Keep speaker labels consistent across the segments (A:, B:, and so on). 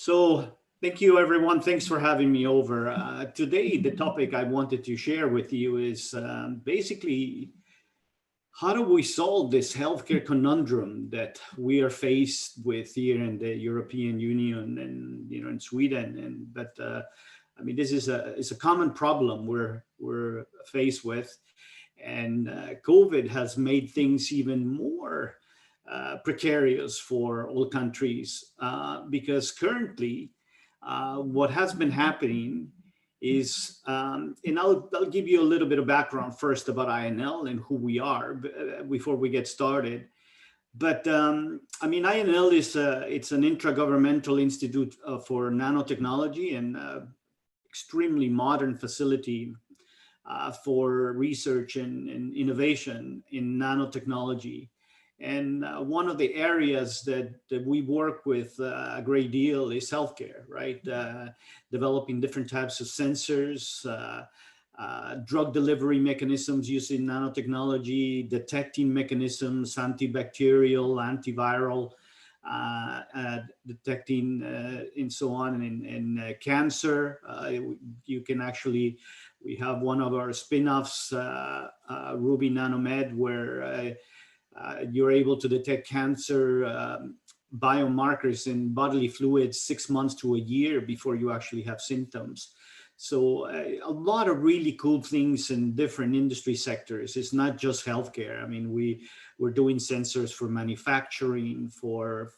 A: So thank you, everyone. Thanks for having me over. Today, the topic I wanted to share with you is basically how do we solve this healthcare conundrum that we are faced with here in the European Union and in Sweden. I mean, this is a common problem we're faced with, and COVID has made things even more precarious for all countries because currently what has been happening is, and I'll give you a little bit of background first about INL and who we are before we get started. But I mean, INL is it's an intragovernmental institute for nanotechnology and extremely modern facility for research and innovation in nanotechnology. And one of the areas that we work with a great deal is healthcare, right? Developing different types of sensors, drug delivery mechanisms using nanotechnology, detecting mechanisms, antibacterial, antiviral, detecting and so on. And cancer, you can actually, we have one of our spin-offs, Ruby Nanomed, where you're able to detect cancer biomarkers in bodily fluids 6 months to a year before you actually have symptoms. So a lot of really cool things in different industry sectors. It's not just healthcare. I mean, we're doing sensors for manufacturing, for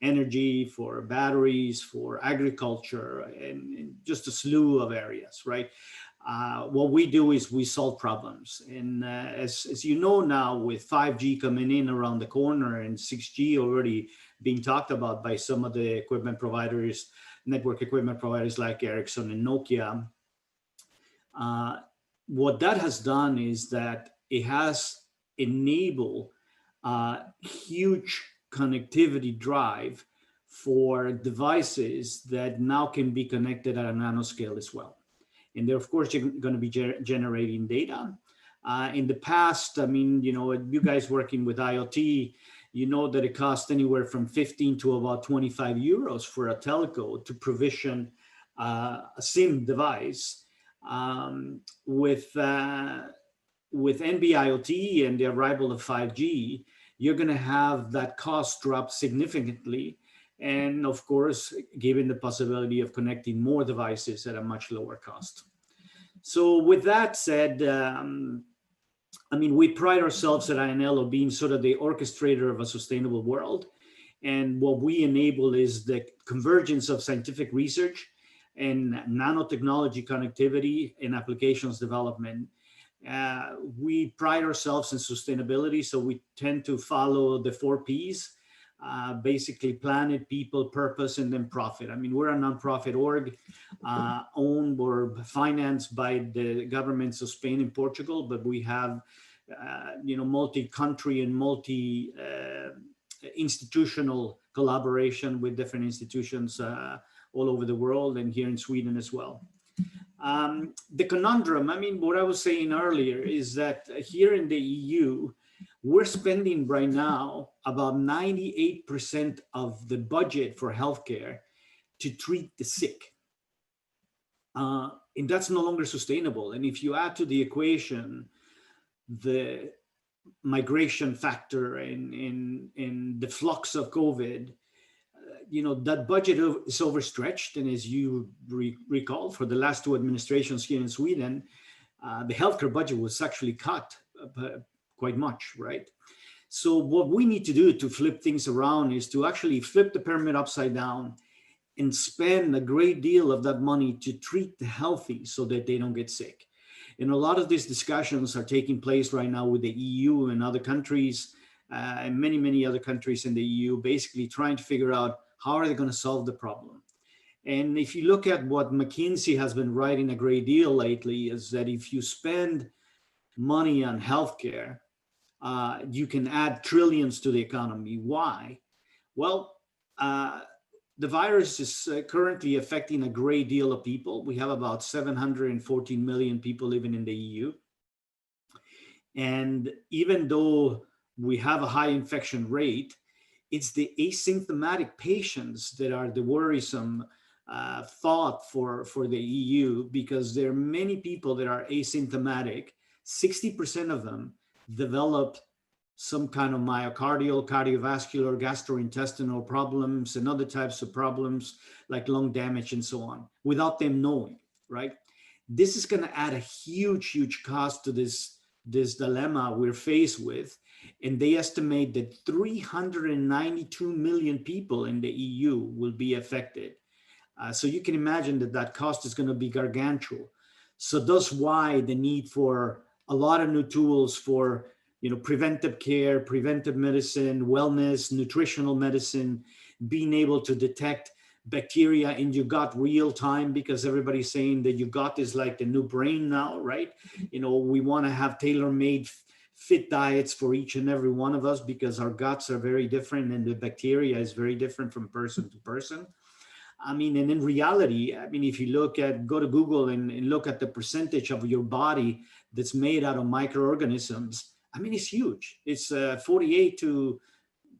A: energy, for batteries, for agriculture, and just a slew of areas, right? What we do is we solve problems. And as you know now, with 5G coming in around the corner and 6G already being talked about by some of the equipment providers, network equipment providers like Ericsson and Nokia, what that has done is that it has enabled huge connectivity drive for devices that now can be connected at a nanoscale as well. And they're, of course, going to be generating data. In the past, I mean, you guys working with IoT, you know that it costs anywhere from 15 to about 25 euros for a telco to provision a SIM device. With NB-IoT and the arrival of 5G, you're going to have that cost drop significantly. And of course, given the possibility of connecting more devices at a much lower cost. So with that said, I mean, we pride ourselves at INL of being sort of the orchestrator of a sustainable world. And what we enable is the convergence of scientific research and nanotechnology connectivity and applications development. We pride ourselves in sustainability, so we tend to follow the 4 Ps. Basically planet, people, purpose, and then profit. I mean, we're a nonprofit org owned or financed by the governments of Spain and Portugal, but we have, multi-country and multi-institutional collaboration with different institutions all over the world and here in Sweden as well. The conundrum, I mean, what I was saying earlier is that here in the EU, we're spending right now about 98% of the budget for healthcare to treat the sick. And that's no longer sustainable. And if you add to the equation the migration factor and the flux of COVID, that budget is overstretched. And as you recall, for the last 2 administrations here in Sweden, the healthcare budget was actually cut quite much, right? So what we need to do to flip things around is to actually flip the pyramid upside down and spend a great deal of that money to treat the healthy so that they don't get sick. And a lot of these discussions are taking place right now with the EU and other countries and many, many other countries in the EU, basically trying to figure out how are they going to solve the problem. And if you look at what McKinsey has been writing a great deal lately, is that if you spend money on healthcare, you can add trillions to the economy. Why? Well, the virus is currently affecting a great deal of people. We have about 714 million people living in the EU. And even though we have a high infection rate, it's the asymptomatic patients that are the worrisome thought for the EU, because there are many people that are asymptomatic. 60% of them develop some kind of myocardial, cardiovascular, gastrointestinal problems and other types of problems like lung damage and so on without them knowing, right? This is going to add a huge cost to this dilemma we're faced with. And they estimate that 392 million people in the EU will be affected. So you can imagine that that cost is going to be gargantuan. So that's why the need for a lot of new tools for, preventive care, preventive medicine, wellness, nutritional medicine, being able to detect bacteria in your gut real time, because everybody's saying that your gut is like the new brain now, right? We want to have tailor-made fit diets for each and every one of us, because our guts are very different and the bacteria is very different from person to person. And in reality, if you go to Google and look at the percentage of your body that's made out of microorganisms, it's huge. It's 48 to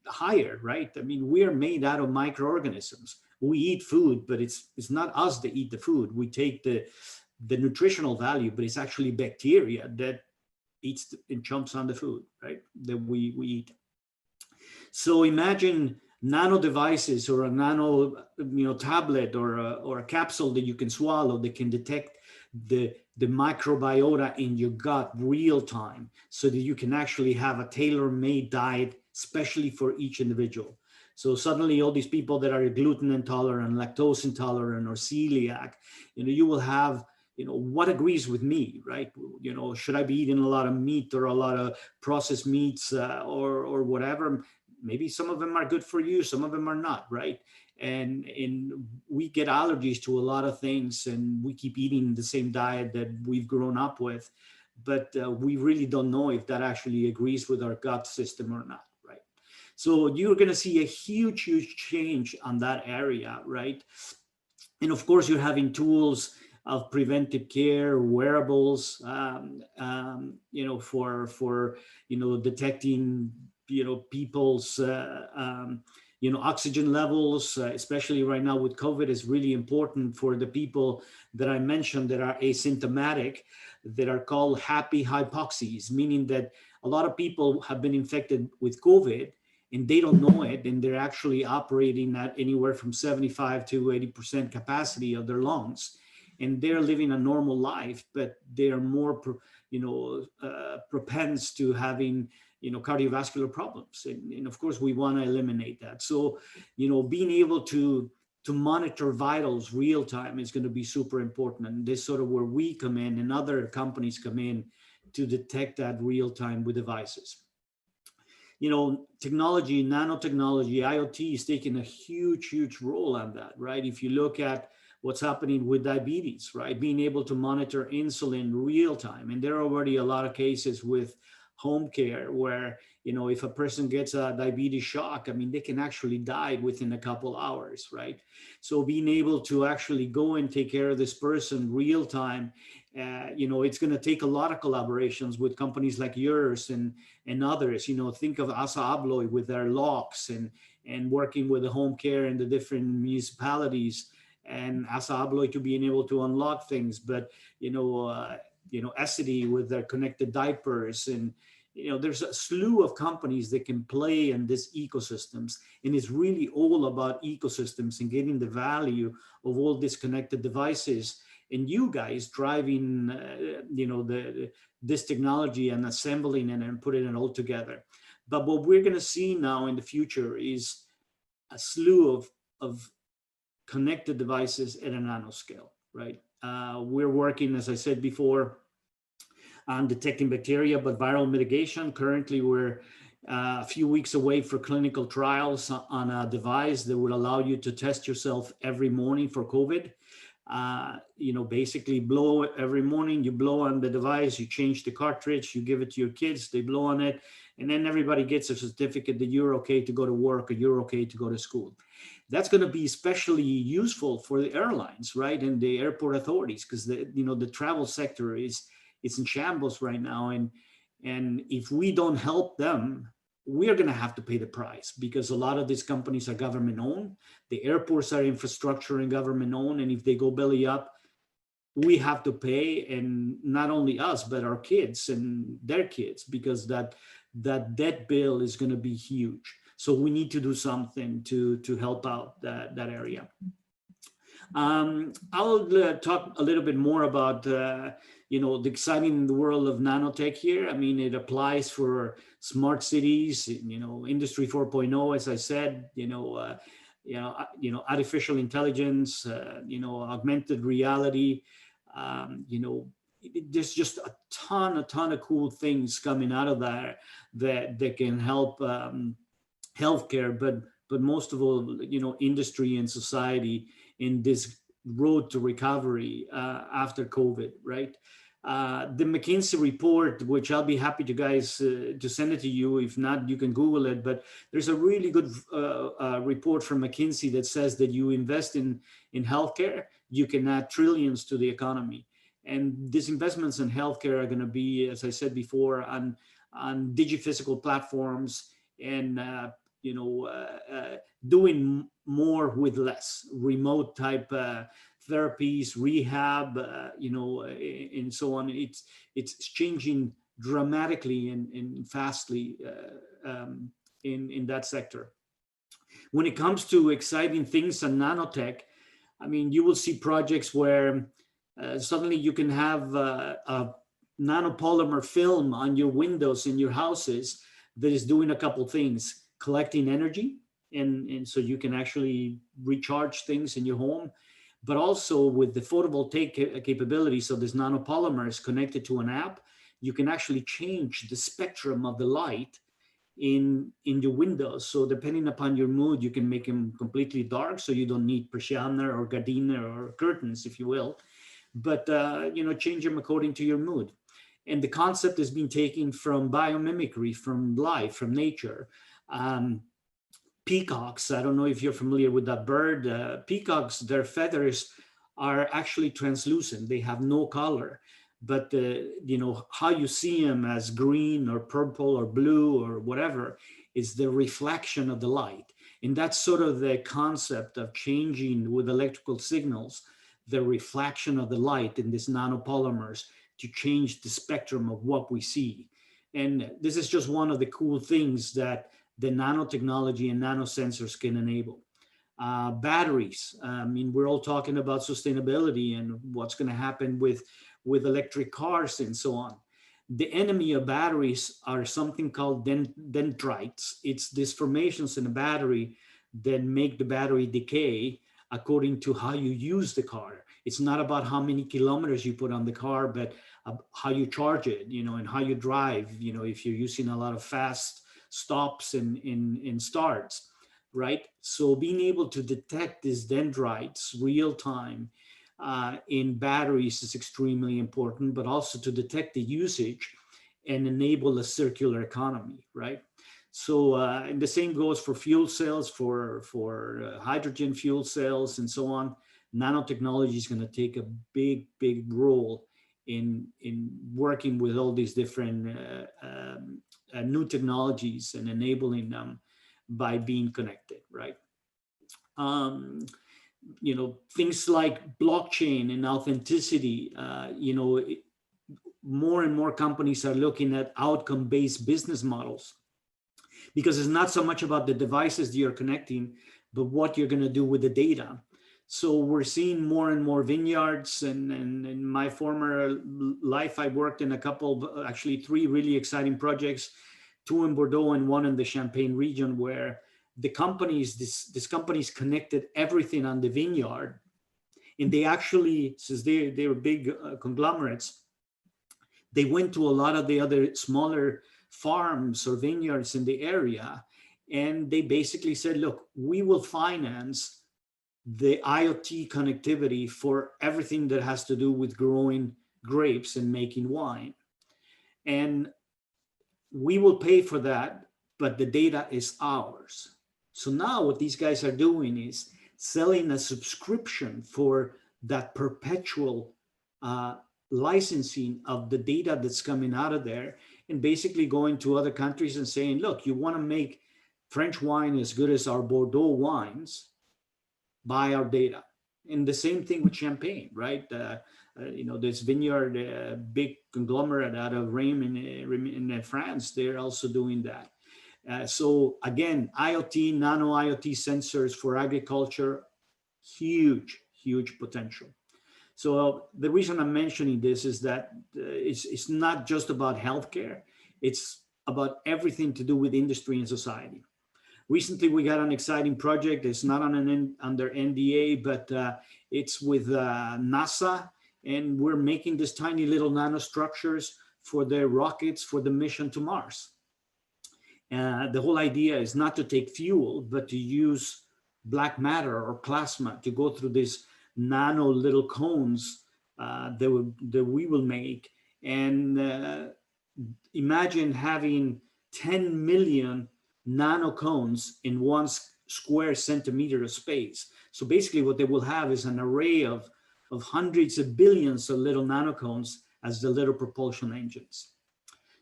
A: higher, right? We are made out of microorganisms. We eat food, but it's not us that eat the food. We take the nutritional value, but it's actually bacteria that eats and chomps on the food, right? That we eat. So imagine nano devices or a nano tablet or a capsule that you can swallow that can detect the microbiota in your gut real time, so that you can actually have a tailor-made diet especially for each individual. So suddenly all these people that are gluten intolerant, lactose intolerant, or celiac, you will have what agrees with me, right? Should I be eating a lot of meat or a lot of processed meats or whatever? Maybe some of them are good for you, some of them are not, right? And we get allergies to a lot of things, and we keep eating the same diet that we've grown up with, but we really don't know if that actually agrees with our gut system or not, right? So you're going to see a huge change on that area, right? And of course, you're having tools of preventive care, wearables, for detecting people's oxygen levels, especially right now with COVID, is really important for the people that I mentioned that are asymptomatic, that are called happy hypoxies, meaning that a lot of people have been infected with COVID and they don't know it, and they're actually operating at anywhere from 75 to 80% capacity of their lungs, and they're living a normal life, but they're more propense to having cardiovascular problems, and of course we want to eliminate that. So being able to monitor vitals real time is going to be super important, and this is sort of where we come in and other companies come in to detect that real time with devices. Technology, nanotechnology, IoT is taking a huge role on that, right? If you look at what's happening with diabetes, right? Being able to monitor insulin real time. And there are already a lot of cases with home care where, if a person gets a diabetes shock, they can actually die within a couple hours, right? So being able to actually go and take care of this person real time, it's going to take a lot of collaborations with companies like yours and others. Think of Assa Abloy with their locks and working with the home care in the different municipalities, and Assa Abloy to being able to unlock things, but Essity with their connected diapers, and there's a slew of companies that can play in this ecosystems, and it's really all about ecosystems and getting the value of all these connected devices, and you guys driving this technology and assembling it and putting it all together. But what we're going to see now in the future is a slew of connected devices at a nanoscale, right? We're working, as I said before, on detecting bacteria, but viral mitigation. Currently, we're a few weeks away for clinical trials on a device that would allow you to test yourself every morning for COVID. Basically blow every morning, you blow on the device, you change the cartridge, you give it to your kids, they blow on it, and then everybody gets a certificate that you're okay to go to work or you're okay to go to school. That's going to be especially useful for the airlines, right? And the airport authorities, because the travel sector is in shambles right now. And if we don't help them, we are going to have to pay the price, because a lot of these companies are government owned. The airports are infrastructure and government owned. And if they go belly up, we have to pay, and not only us, but our kids and their kids, because that debt bill is going to be huge. So we need to do something to help out that area. I'll talk a little bit more about the exciting world of nanotech here. I mean, it applies for smart cities, Industry 4.0, as I said, artificial intelligence, augmented reality. There's just a ton of cool things coming out of that can help healthcare, but most of all, industry and society in this road to recovery after COVID, right? The McKinsey report, which I'll be happy to guys to send it to you. If not, you can Google it. But there's a really good report from McKinsey that says that you invest in healthcare, you can add trillions to the economy. And these investments in healthcare are going to be, as I said before, on digiphysical platforms and doing more with less, remote type therapies, rehab, and so on. It's changing dramatically and fastly in that sector. When it comes to exciting things in nanotech, I mean, you will see projects where suddenly you can have a nanopolymer film on your windows in your houses that is doing a couple things: collecting energy, and so you can actually recharge things in your home, but also with the photovoltaic capabilities of this nanopolymers connected to an app, you can actually change the spectrum of the light in your windows. So depending upon your mood, you can make them completely dark, so you don't need persiana or gardenia or curtains, if you will, but change them according to your mood. And the concept has been taken from biomimicry, from life, from nature. Peacocks, I don't know if you're familiar with that bird. Peacocks, their feathers are actually translucent. They have no color, but how you see them as green or purple or blue or whatever is the reflection of the light. And that's sort of the concept of changing with electrical signals, the reflection of the light in these nanopolymers to change the spectrum of what we see. And this is just one of the cool things that the nanotechnology and nanosensors can enable. Batteries, I mean, we're all talking about sustainability and what's going to happen with electric cars and so on. The enemy of batteries are something called dendrites. It's these formations in a battery that make the battery decay according to how you use the car. It's not about how many kilometers you put on the car, but how you charge it, and how you drive, if you're using a lot of fast stops and starts, right? So being able to detect these dendrites real time in batteries is extremely important, but also to detect the usage and enable a circular economy, right? So, and the same goes for fuel cells, for hydrogen fuel cells and so on. Nanotechnology is going to take a big role in working with all these different new technologies and enabling them by being connected, right? Things like blockchain and authenticity, more and more companies are looking at outcome-based business models, because it's not so much about the devices you're connecting, but what you're going to do with the data. So we're seeing more and more vineyards, and in my former life, I worked in a couple, actually 3 really exciting projects, 2 in Bordeaux and 1 in the Champagne region, where the companies, these companies connected everything on the vineyard. And they actually, since they were big conglomerates, they went to a lot of the other smaller farms or vineyards in the area, and they basically said, look, we will finance the IoT connectivity for everything that has to do with growing grapes and making wine. And we will pay for that, but the data is ours. So now what these guys are doing is selling a subscription for that perpetual licensing of the data that's coming out of there. and basically going to other countries and saying, look, you want to make French wine as good as our Bordeaux wines, buy our data. And the same thing with champagne, right? This vineyard, big conglomerate out of Reims in France, they're also doing that. So again, IoT, nano IoT sensors for agriculture, huge, huge potential. So the reason I'm mentioning this is that it's not just about healthcare. It's about everything to do with industry and society. Recently, we got an exciting project. It's not under NDA, but it's with NASA, and we're making these tiny little nanostructures for their rockets for the mission to Mars. The whole idea is not to take fuel, but to use black matter or plasma to go through these nano little cones that we will make. And imagine having 10 million nano cones in one square centimeter of space. So basically what they will have is an array of hundreds of billions of little nano cones as the little propulsion engines.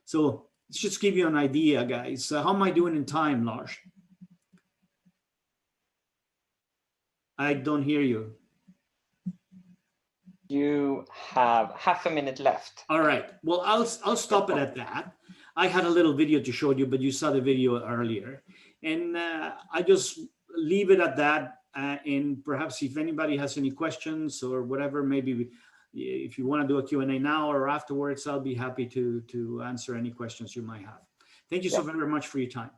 A: So let's just give you an idea, guys. How am I doing in time, Lars? I don't hear you.
B: You have half a minute left.
A: All right. Well, I'll stop it at that. I had a little video to show you, but you saw the video earlier. And I just leave it at that. And perhaps if anybody has any questions or whatever, maybe if you want to do a Q&A now or afterwards, I'll be happy to answer any questions you might have. Thank you so very much for your time.